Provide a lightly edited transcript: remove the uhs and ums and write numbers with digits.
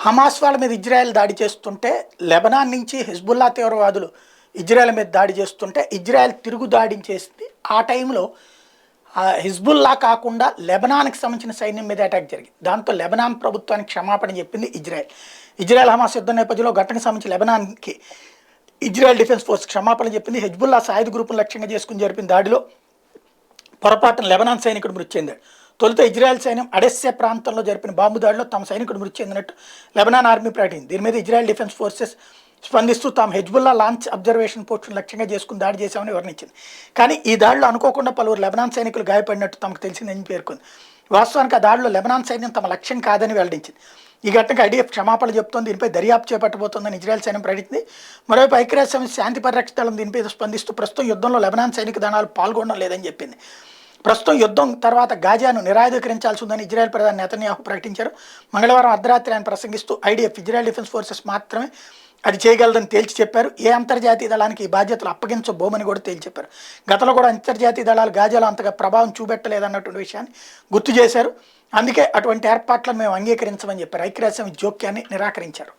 Hamas వాళ్ళ మీద Israel దాడి చేస్తుంటే లెబనాన్ నుంచి హిజ్బుల్లా తీవ్రవాదులు ఇజ్రాయెల్ మీద దాడి చేస్తుంటే ఇజ్రాయెల్ తిరుగు దాడి చేసింది. ఆ టైంలో హిజ్బుల్లా కాకుండా లెబనాన్కి సంబంధించిన సైన్యం మీద అటాక్ జరిగింది. దాంతో లెబనాన్ ప్రభుత్వానికి క్షమాపణ చెప్పింది ఇజ్రాయెల్. ఇజ్రాయెల్ హమాస్ యుద్ధం నేపథ్యంలో ఘటనకు సంబంధించి లెబనాన్కి ఇజ్రాయెల్ డిఫెన్స్ ఫోర్స్ క్షమాపణ చెప్పింది. హిజ్బుల్లా సాయుధ గ్రూపును లక్ష్యంగా చేసుకుని జరిపిన దాడిలో పొరపాటున లెబనాన్ సైనికుడు మృతి చెందాడు. తొలుత ఇజ్రాయెల్ సైన్యం అడెస్సే ప్రాంతంలో జరిపిన బాంబు దాడిలో తమ సైనికుడు మృతి చెందినట్టు లెబనాన్ ఆర్మీ ప్రకటించింది. దీని మీద ఇజ్రాయెల్ డిఫెన్స్ ఫోర్సెస్ స్పందిస్తూ తాము హెజ్బుల్లా లాంచ్ అబ్జర్వేషన్ పోస్టును లక్ష్యంగా చేసుకుని దాడి చేశామని వివరించింది. కానీ ఈ దాడిలో అనుకోకుండా పలువురు లెబనాన్ సైనికులు గాయపడినట్టు తమకు తెలిసిందని పేర్కొంది. వాస్తవానికి ఆ దాడిలో లెబనాన్ సైన్యం తమ లక్ష్యం కాదని వెల్లడించింది. ఈ ఘటనకు ఐడిఎఫ్ క్షమాపణ చెబుతోంది. దీనిపై దర్యాప్తు చేపట్టబోతోందని ఇజ్రాయెల్ సైన్యం ప్రకటించింది. మరోవైపు ఐక్యరాజ్యసమితి శాంతి పరిరక్షణ దళం దీనిపై స్పందిస్తూ ప్రస్తుతం యుద్ధంలో లెబనాన్ సైనిక దళాలు పాల్గొనడం లేదని చెప్పింది. ప్రస్తుతం యుద్ధం తర్వాత గాజాను నిరాయుధీకరించాల్సి ఉందని ఇజ్రాయెల్ ప్రధాని నెతన్యాహు ప్రకటించారు. మంగళవారం అర్ధరాత్రి ఆయన ప్రసంగిస్తూ ఐడిఎఫ్ ఇజ్రాయెల్ డిఫెన్స్ ఫోర్సెస్ మాత్రమే అది చేయగలదని తేల్చి చెప్పారు. ఏ అంతర్జాతీయ దళానికి ఈ బాధ్యతలు అప్పగించబోమని కూడా తేల్చి చెప్పారు. గతంలో కూడా అంతర్జాతీయ దళాలు గాజాలో అంతగా ప్రభావం చూపెట్టలేదన్నటువంటి విషయాన్ని గుర్తు చేశారు. అందుకే అటువంటి ఏర్పాట్లను మేము అంగీకరించమని చెప్పారు. ఐక్యరాజ్యసమితి జోక్యాన్ని నిరాకరించారు.